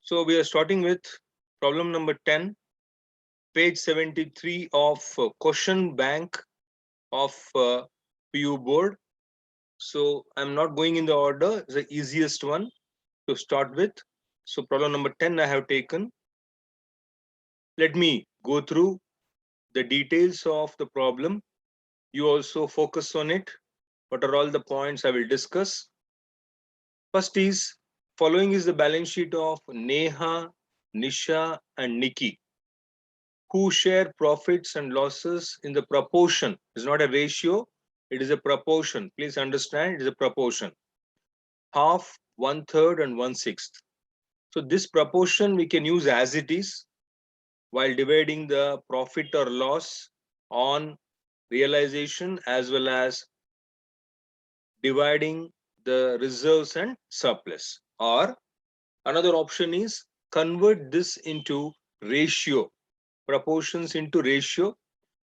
So we are starting with problem number 10, page 73 of question bank of PU board. So I'm not going in the order, it's the easiest one to start with. So problem number 10 I have taken. Let me go through the details of the problem. You also focus on it. What are all the points I will discuss? First is, following is the balance sheet of Neha, Nisha and Nikki, who share profits and losses in the proportion. It's not a ratio, it is a proportion. Please understand, it is a proportion. Half, one third and one sixth. So this proportion we can use as it is while dividing the profit or loss on realization as well as dividing the reserves and surplus. Or another option is convert this into ratio, proportions into ratio.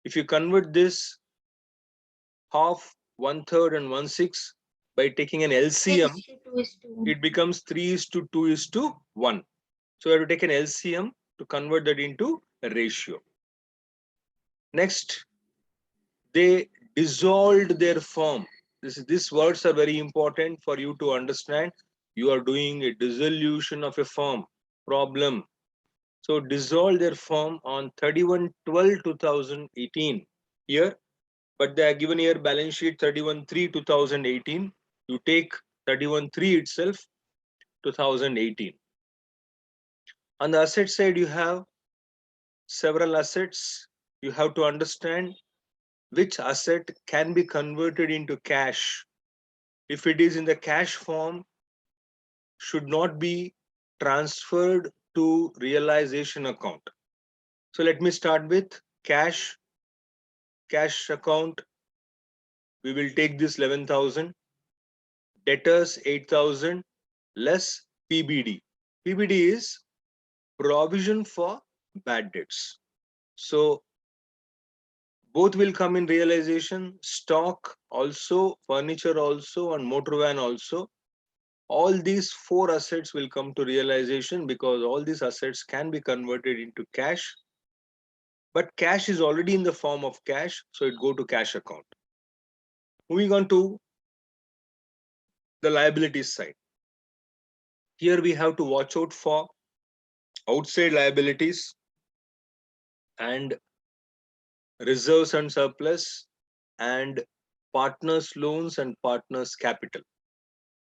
If you convert this half, one third and one sixth by taking an LCM, it becomes 3:2:1. So you have to take an LCM to convert that into a ratio. Next, they dissolved their firm. These words are very important for you to understand. You are doing a dissolution of a firm problem. So dissolved their firm on 31/12/2018 here, but they are given here balance sheet 31/3/2018. You take 31/3 itself, 2018. On the asset side, you have several assets. You have to understand which asset can be converted into cash. If it is in the cash form, should not be transferred to realization account. So let me start with cash account. We will take this 11,000, debtors 8,000 less PBD. PBD is provision for bad debts. So both will come in realization, stock also, furniture also and motor van also. All these four assets will come to realization because all these assets can be converted into cash. But cash is already in the form of cash, so it go to cash account. Moving on to the liabilities side. Here we have to watch out for outside liabilities and reserves and surplus and partners loans and partners capital.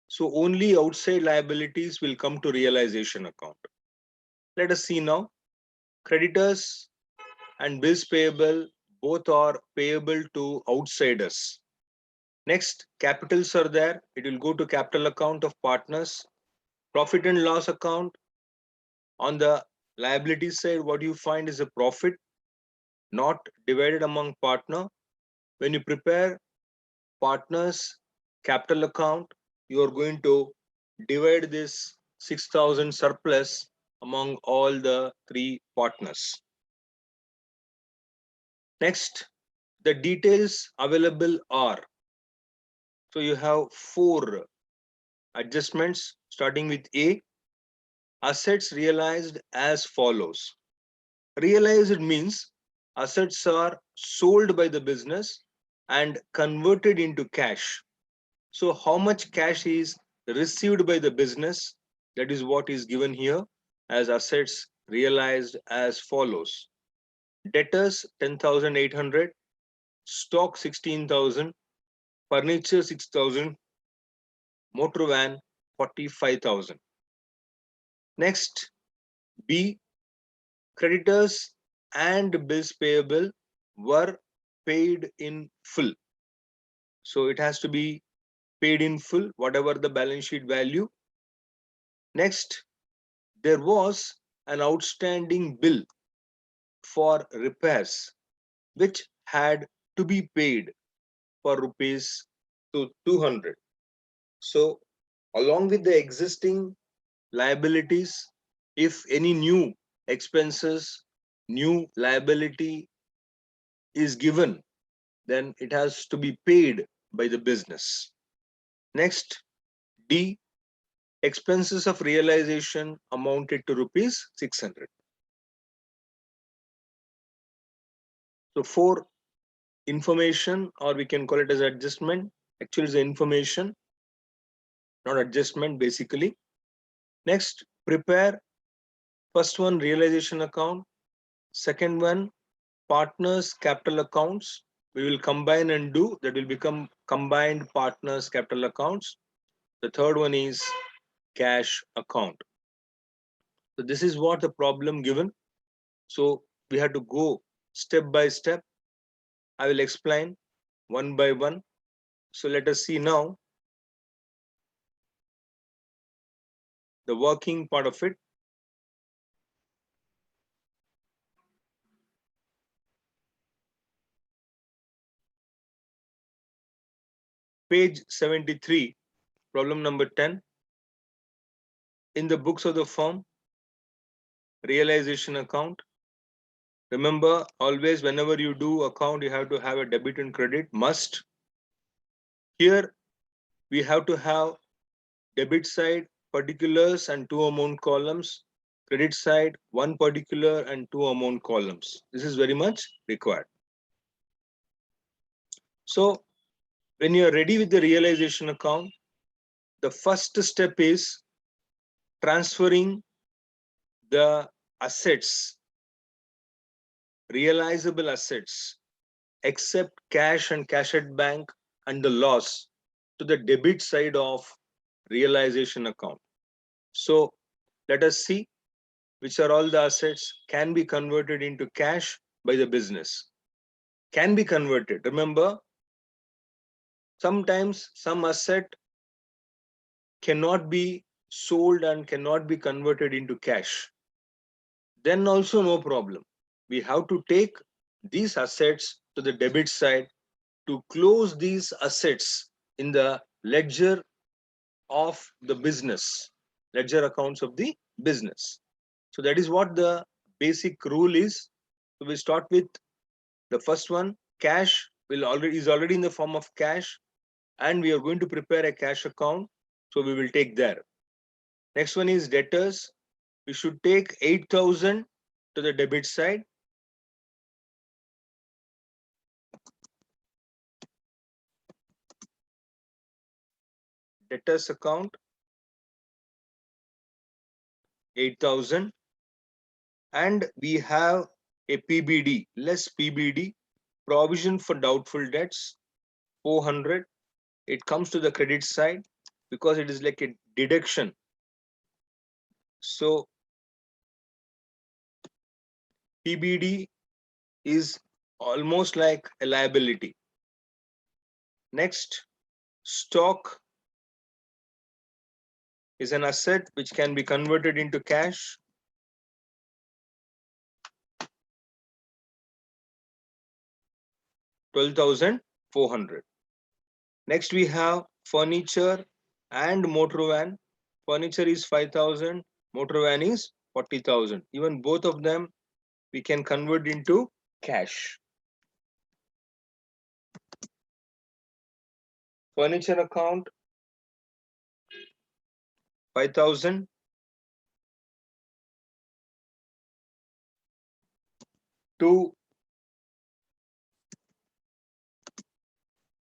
So only outside liabilities will come to realization account. Let us see now. Creditors and bills payable both are payable to outsiders. Next, capitals are there. It will go to capital account of partners. Profit and loss account. On the liability side, what you find is a profit not divided among partner. When you prepare partners capital account, you are going to divide this 6,000 surplus among all the three partners. Next, the details available are, so you have four adjustments starting with A. Assets realized as follows. Realized means assets are sold by the business and converted into cash. So how much cash is received by the business? That is what is given here as assets realized as follows. Debtors 10,800, stock 16,000, furniture 6,000, motor van 45,000. Next, B, creditors and bills payable were paid in full. So it has to be paid in full, whatever the balance sheet value. Next, there was an outstanding bill for repairs which had to be paid for rupees 200. So along with the existing liabilities, if any new expenses, new liability is given, then it has to be paid by the business. Next, D, expenses of realization amounted to rupees 600. So for information, or we can call it as adjustment, actually it's the information, not adjustment basically. Next, prepare first one realization account, second one partners capital accounts. We will combine and do that, will become combined partners capital accounts. The third one is cash account. So this is what the problem given. So we have to go step by step. I will explain one by one. So let us see now the working part of it. Page 73, problem number 10. In the books of the firm, realization account. Remember, always whenever you do account, you have to have a debit and credit, must. Here, we have to have debit side, particulars and two amount columns, credit side, one particular and two amount columns. This is very much required. So when you are ready with the realization account, the first step is transferring the assets, realizable assets, except cash and cash at bank and the loss, to the debit side of realization account. So let us see which are all the assets can be converted into cash by the business. Can be converted. Remember, sometimes some asset cannot be sold and cannot be converted into cash. Then also no problem. We have to take these assets to the debit side to close these assets in the ledger of the business, ledger accounts of the business. So that is what the basic rule is. So we start with the first one. Cash is already in the form of cash, and we are going to prepare a cash account. So we will take there. Next one is debtors. We should take 8,000 to the debit side. Debtors account 8,000, and we have a PBD, less PBD, provision for doubtful debts, 400. It comes to the credit side because it is like a deduction. So PBD is almost like a liability. Next, stock is an asset which can be converted into cash. $12,400. Next, we have furniture and motor van. Furniture is 5,000, motor van is 40,000. Even both of them we can convert into cash. Furniture account 5,000. To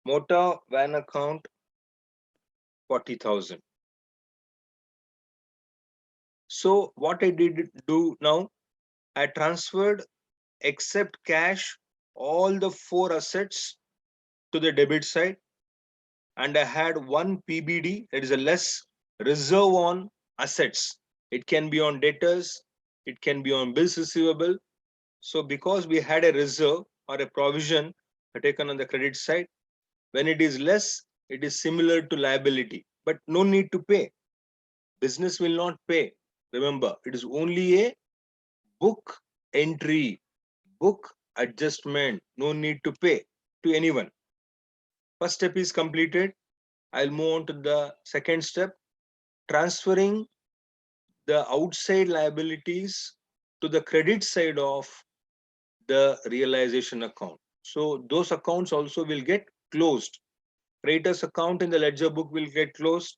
motor van account 40,000. So what I did do now, I transferred except cash all the four assets to the debit side, and I had one PBD, that is a less reserve on assets. It can be on debtors, it can be on bills receivable. So because we had a reserve or a provision taken on the credit side, when it is less, it is similar to liability, but no need to pay. Business will not pay. Remember, it is only a book entry, book adjustment, no need to pay to anyone. First step is completed. I'll move on to the second step, transferring the outside liabilities to the credit side of the realization account. So those accounts also will get closed. Creditors account in the ledger book will get closed.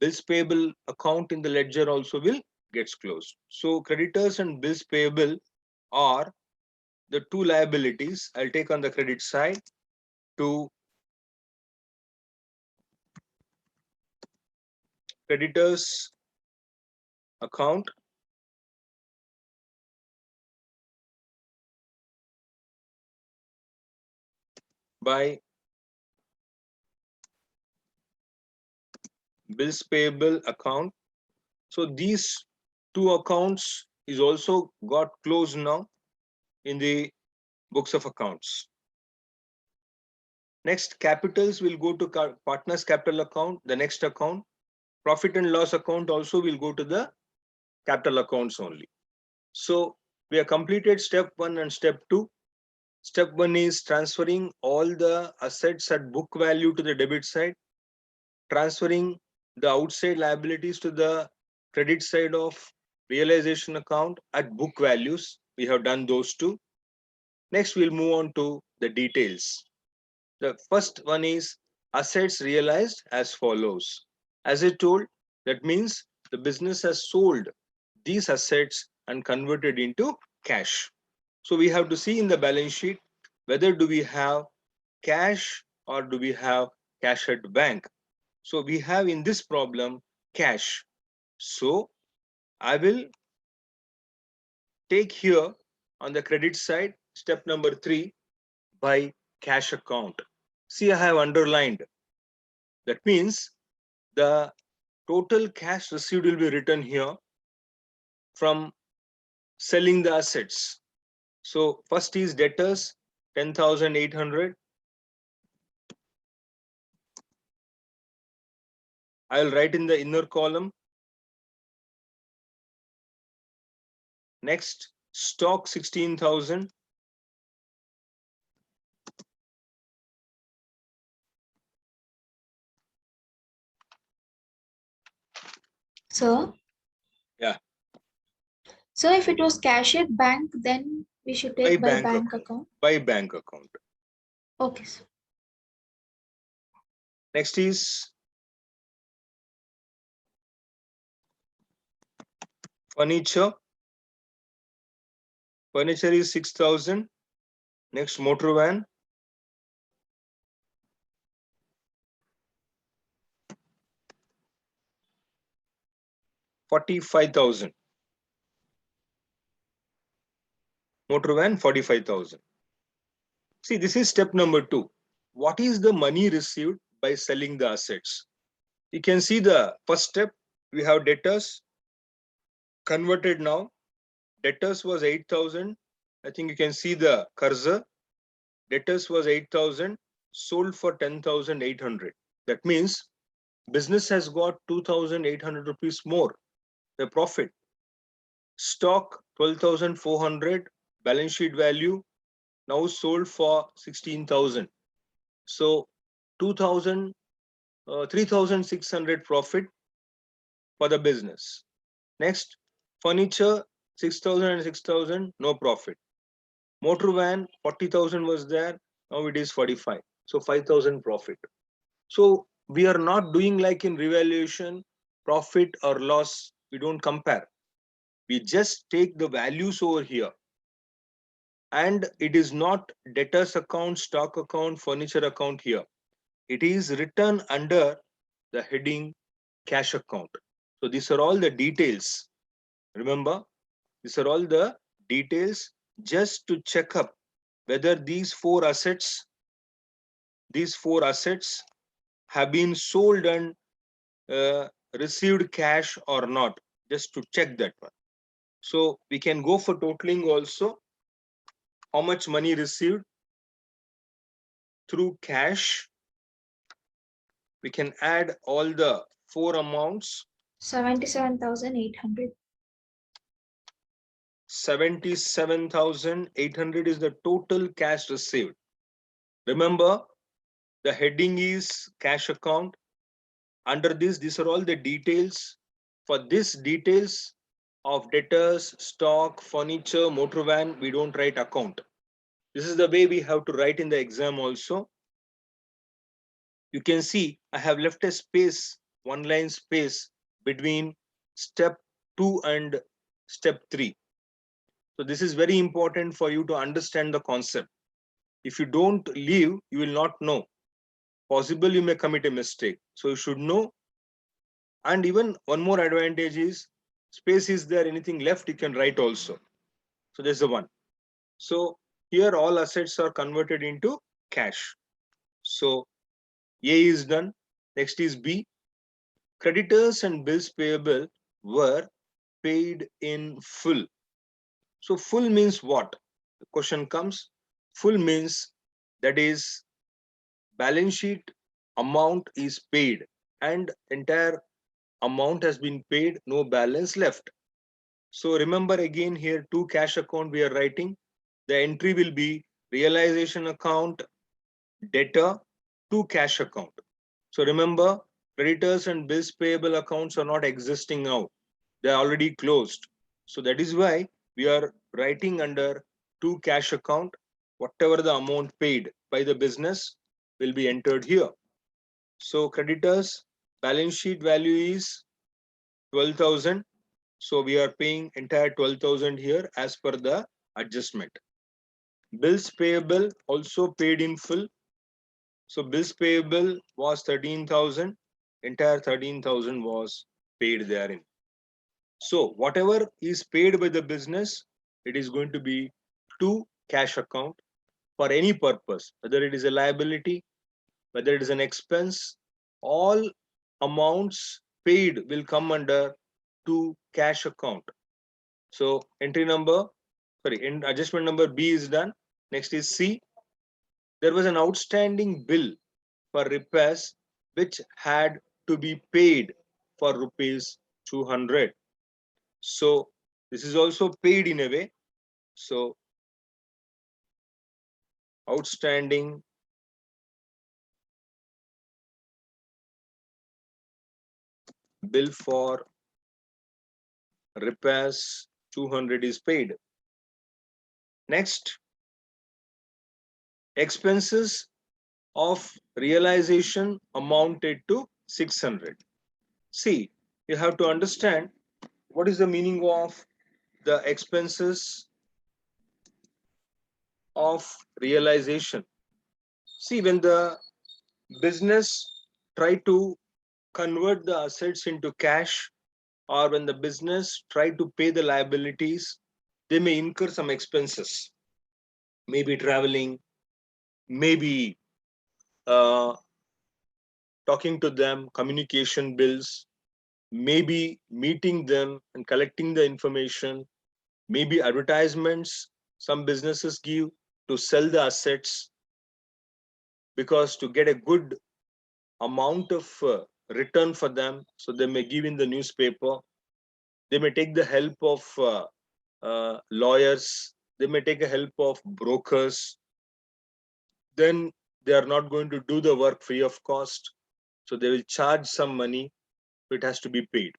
bills payable account in the ledger also will gets closed. So creditors and bills payable are the two liabilities. I'll take on the credit side to creditors account by bills payable account. So these two accounts is also got closed now in the books of accounts. Next, capitals will go to partners capital account, the next account. Profit and loss account also will go to the capital accounts only. So we have completed step 1 and step 2. Step 1 is transferring all the assets at book value to the debit side, transferring the outside liabilities to the credit side of realization account at book values. We have done those two. Next, we'll move on to the details. The first one is assets realized as follows. As I told, that means the business has sold these assets and converted into cash. So we have to see in the balance sheet whether do we have cash or do we have cash at bank. So we have in this problem cash. So I will take here on the credit side step number 3 by cash account. See, I have underlined. That means the total cash received will be written here from selling the assets. So first is debtors 10,800. I'll write in the inner column. Next, stock 16,000. So, Yeah. so if it was cash at bank, then we should take by bank account. By bank account. Okay, sir. Next is furniture. Furniture is 6,000. Next, motor van. $45,000. Motor van 45,000. See, this is step number 2. What is the money received by selling the assets? You can see the first step. We have debtors converted now. Debtors was 8,000. I think you can see the cursor. Debtors was 8,000, sold for 10,800. That means business has got 2,800 rupees more, the profit. Stock 12,400, balance sheet value, now sold for 16,000. So 2,000, 3,600 profit for the business. Next, furniture 6,000 and 6,000, no profit. Motor van 40,000 was there, now it is 45. So 5,000 profit. So we are not doing like in revaluation, profit or loss, we don't compare. We just take the values over here. And it is not debtors account, stock account, furniture account here. It is written under the heading cash account. So these are all the details. Remember, these are all the details just to check up whether these four assets have been sold and received cash or not, just to check that one. So we can go for totaling also. How much money received through cash? We can add all the four amounts. 77,800. 77,800 is the total cash received. Remember, the heading is cash account. Under this, these are all the details. For this details of debtors, stock, furniture, motor van, we don't write account. This is the way we have to write in the exam also. You can see I have left a space one line space between step 2 and step 3. So this is very important for you to understand the concept. If you don't leave, you will not know. Possible you may commit a mistake. So you should know. And even one more advantage is space is there, anything left you can write also. So there's the one. So here all assets are converted into cash. So A is done. Next is B. Creditors and bills payable were paid in full. So full means what? The question comes. Full means that is balance sheet amount is paid and entire amount has been paid, no balance left. So remember again here two cash account we are writing. The entry will be realization account, debtor to cash account. So remember creditors and bills payable accounts are not existing now. They are already closed. So that is why we are writing under to cash account. Whatever the amount paid by the business will be entered here. So creditors balance sheet value is 12,000. So we are paying entire 12,000 here as per the adjustment. Bills payable also paid in full. So bills payable was 13,000. Entire 13,000 was paid therein. So whatever is paid by the business, it is going to be to cash account for any purpose, whether it is a liability, whether it is an expense, all amounts paid will come under to cash account. So entry number, adjustment number B is done. Next is C. There was an outstanding bill for repairs which had to be paid for rupees 200. So this is also paid in a way. So outstanding bill for repairs 200 is paid. Next, expenses of realization amounted to 600. See, you have to understand what is the meaning of the expenses of realization. See, when the business try to convert the assets into cash, or when the business try to pay the liabilities, they may incur some expenses, maybe traveling, maybe uh, talking to them, communication bills, maybe meeting them and collecting the information, maybe advertisements some businesses give to sell the assets, because to get a good amount of return for them, so they may give in the newspaper, they may take the help of lawyers, they may take a help of brokers, then they are not going to do the work free of cost, so they will charge some money, it has to be paid.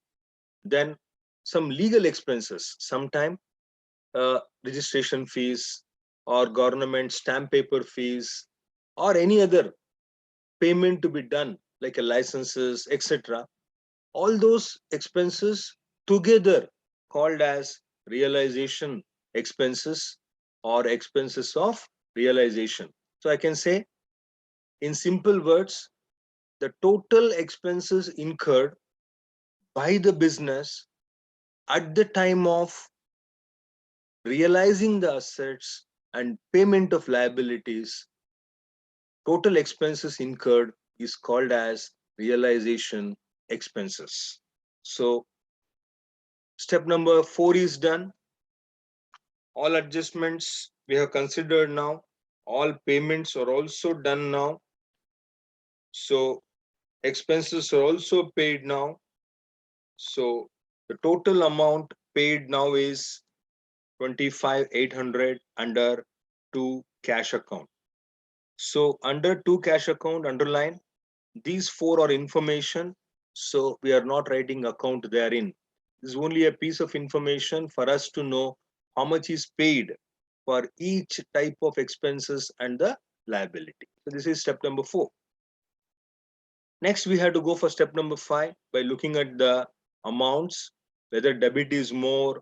Then some legal expenses, sometime registration fees or government stamp paper fees or any other payment to be done like a licenses, etc. All those expenses together called as realization expenses or expenses of realization. So I can say in simple words, the total expenses incurred by the business at the time of realizing the assets and payment of liabilities, total expenses incurred is called as realization expenses. So step number 4 is done. All adjustments we have considered now. All payments are also done now. So expenses are also paid now. So the total amount paid now is 25,800 under to cash account. So under to cash account, underline these four are information. So we are not writing account therein. This is only a piece of information for us to know how much is paid for each type of expenses and the liability. So this is step number 4. Next, we have to go for step number 5 by looking at the amounts, whether debit is more,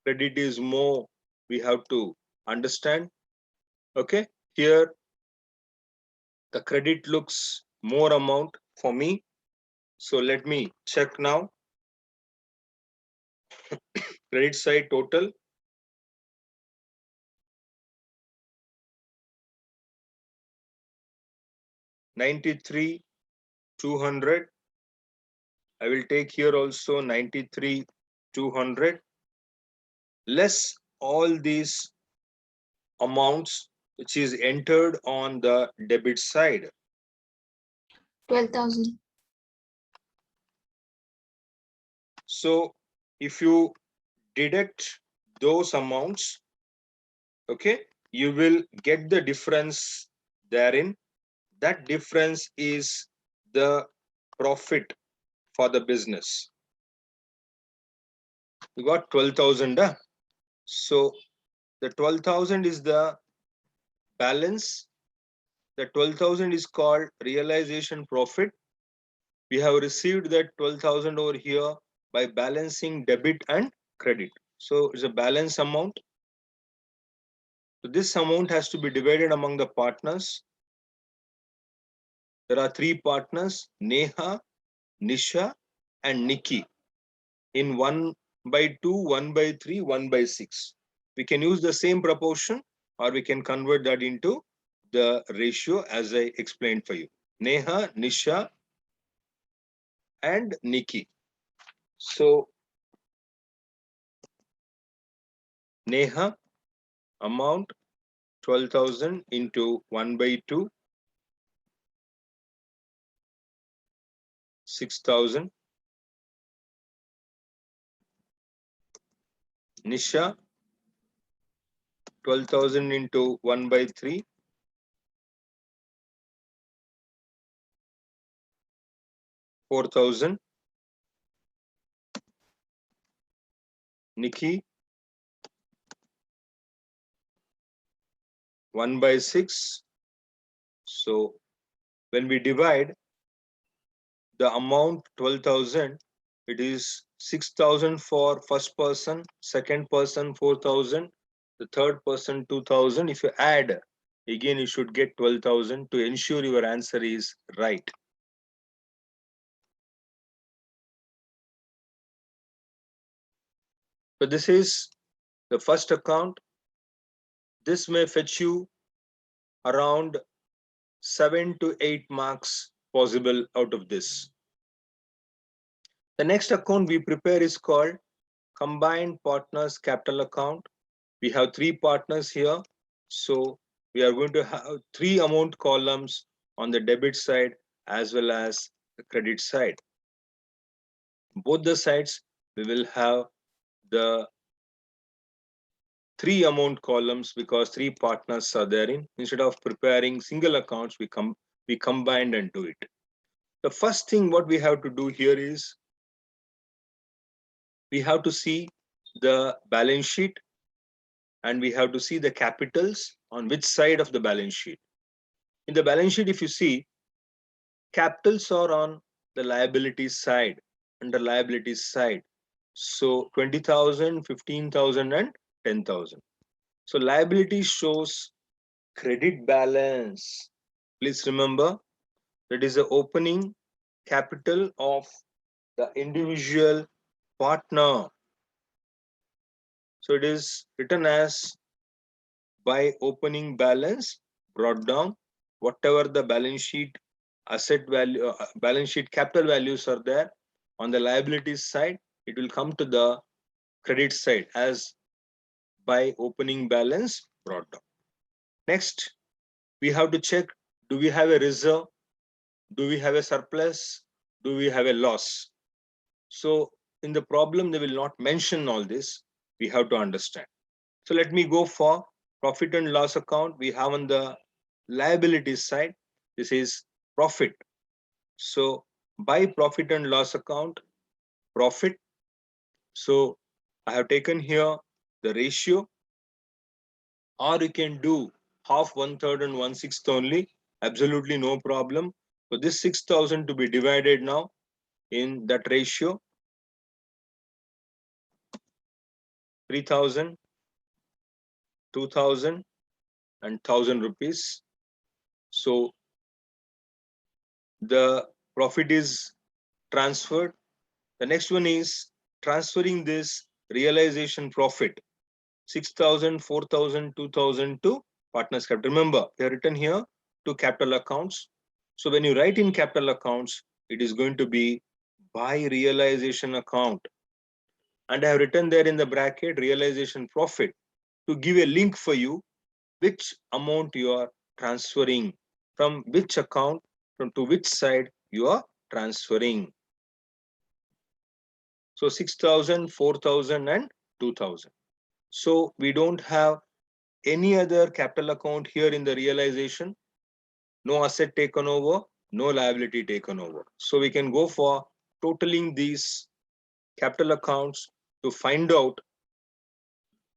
credit is more, we have to understand. Okay, here the credit looks more amount for me. So let me check now. Credit side total 93,200. I will take here also 93,200 less all these amounts which is entered on the debit side. 12,000. So if you deduct those amounts, okay, you will get the difference therein. That difference is the profit for the business. You got 12,000. So the 12,000 is the balance. The 12,000 is called realization profit. We have received that 12,000 over here by balancing debit and credit. So it's a balance amount. So this amount has to be divided among the partners. There are 3 partners, Neha, Nisha, and Nikki, in 1/2, 1/3, 1/6. We can use the same proportion or we can convert that into the ratio as I explained for you. Neha, Nisha, and Nikki. So Neha amount 12,000 into 1/2, 6,000. Nisha 12,000 into 1/3, 4,000. Nikki 1/6. So when we divide the amount 12,000, it is 6,000 for first person, second person 4,000, the third person 2,000. If you add, again you should get 12,000 to ensure your answer is right. So this is the first account. This may fetch you around 7 to 8 marks possible out of this. The next account we prepare is called combined partners capital account. We have 3 partners here. So we are going to have 3 amount columns on the debit side as well as the credit side. Both the sides we will have the 3 amount columns because 3 partners are therein. Instead of preparing single accounts, we combined and do it. The first thing what we have to do here is we have to see the balance sheet and we have to see the capitals on which side of the balance sheet. In the balance sheet, if you see, capitals are on the liabilities side, under liabilities side. So 20,000, 15,000 and 10,000. So liability shows credit balance. Please remember that is the opening capital of the individual partner. So it is written as by opening balance brought down whatever the balance sheet asset value, balance sheet capital values are there on the liabilities side, it will come to the credit side as by opening balance brought down. Next, we have to check, do we have a reserve? Do we have a surplus? Do we have a loss? So in the problem, they will not mention all this. We have to understand. So let me go for profit and loss account. We have on the liabilities side, this is profit. So by profit and loss account, profit. So I have taken here the ratio, or you can do half, 1/3 and 1/6 only. Absolutely no problem. So this 6,000 to be divided now in that ratio, 3,000, 2,000 and 1,000 rupees. So the profit is transferred. The next one is transferring this realization profit, 6,000, 4,000, 2,000 to partners capital. Remember, they are written here to capital accounts. So when you write in capital accounts, it is going to be by realization account. And I have written there in the bracket realization profit to give a link for you which amount you are transferring, from which account, from to which side you are transferring. So 6,000, 4,000 and 2,000. So we don't have any other capital account here in the realization. No asset taken over, no liability taken over. So we can go for totaling these capital accounts to find out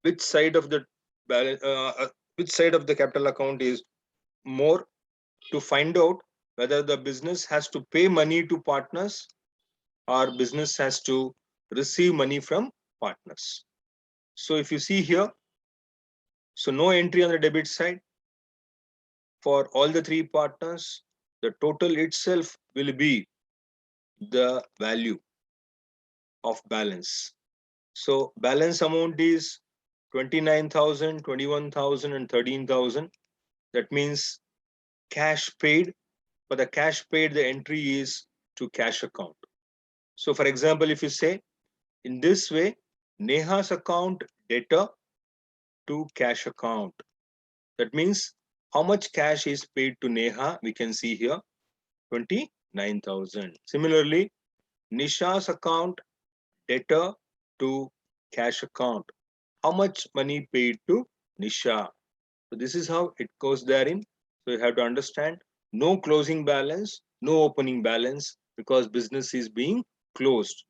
which side of the which side of the capital account is more, to find out whether the business has to pay money to partners or business has to receive money from partners. So if you see here, so no entry on the debit side for all the three partners. The total itself will be the value of balance. So balance amount is 29,000, 21,000 and 13,000. That means cash paid. For the cash paid, the entry is to cash account. So for example, if you say in this way, Neha's account debtor to cash account. That means how much cash is paid to Neha, we can see here, 29,000. Similarly, Nisha's account debtor to cash account. How much money paid to Nisha? So this is how it goes therein. So you have to understand, no closing balance, no opening balance, because business is being closed.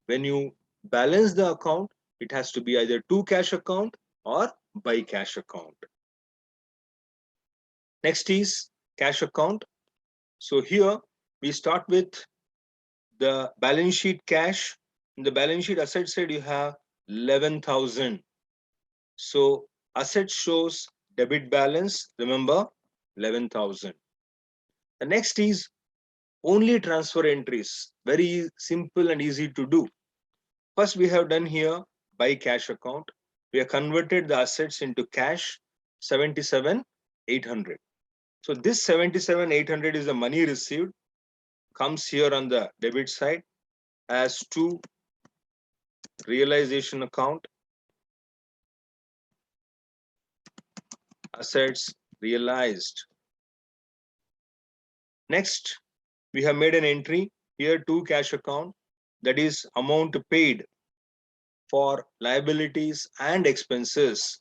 When you balance the account, it has to be either to cash account or by cash account. Next is cash account. So here we start with the balance sheet cash. In the balance sheet asset side, you have 11,000. So asset shows debit balance, remember 11,000. The next is only transfer entries, very simple and easy to do. First, we have done here by cash account. We have converted the assets into cash, 77,800. So this 77,800 is the money received, comes here on the debit side as to realization account, assets realized. Next, we have made an entry here to cash account, that is amount paid for liabilities and expenses.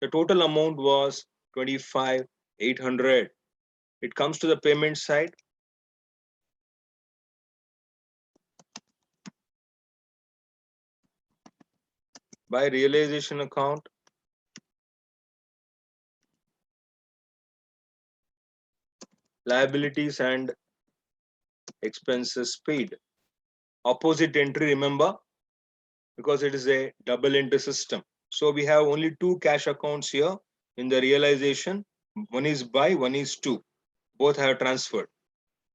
The total amount was 25,800. It comes to the payment side. By realization account, liabilities and expenses paid. Opposite entry, remember, because it is a double entry system. So we have only two cash accounts here in the realization. One is by, one is to. Both have transferred.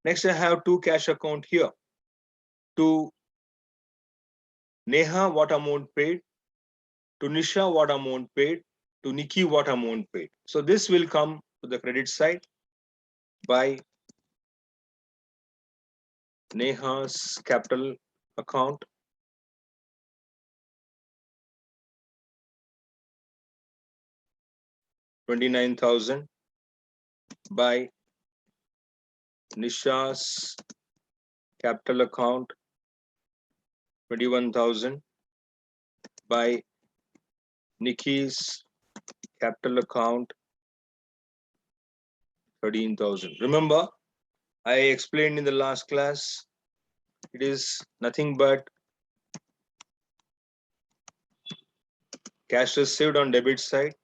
Next, I have two cash account here. To Neha, what amount paid? To Nisha, what amount paid? To Nikki, what amount paid? So this will come to the credit side by Neha's capital account, $29,000, by Nisha's capital account, 21,000, by Nikki's capital account, 13,000. Remember, I explained in the last class, it is nothing but cash received on debit side.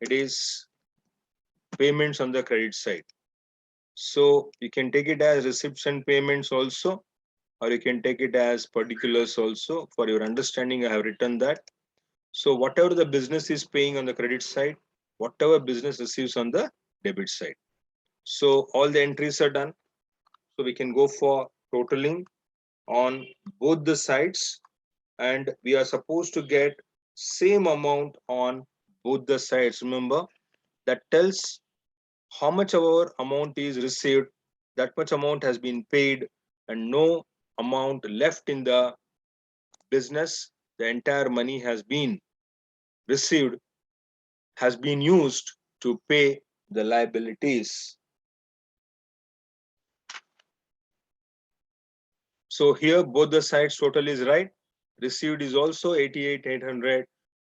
It is payments on the credit side. So you can take it as receipts and payments also, or you can take it as particulars also. For your understanding, I have written that. So whatever the business is paying on the credit side, whatever business receives on the debit side. So all the entries are done. So we can go for totaling on both the sides, and we are supposed to get same amount on both the sides. Remember, that tells how much our amount is received, that much amount has been paid, and no amount left in the business. The entire money has been received, has been used to pay the liabilities. So here both the sides total is right. Received is also 88,800.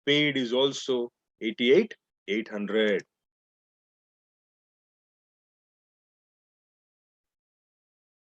Paid is also 88,800.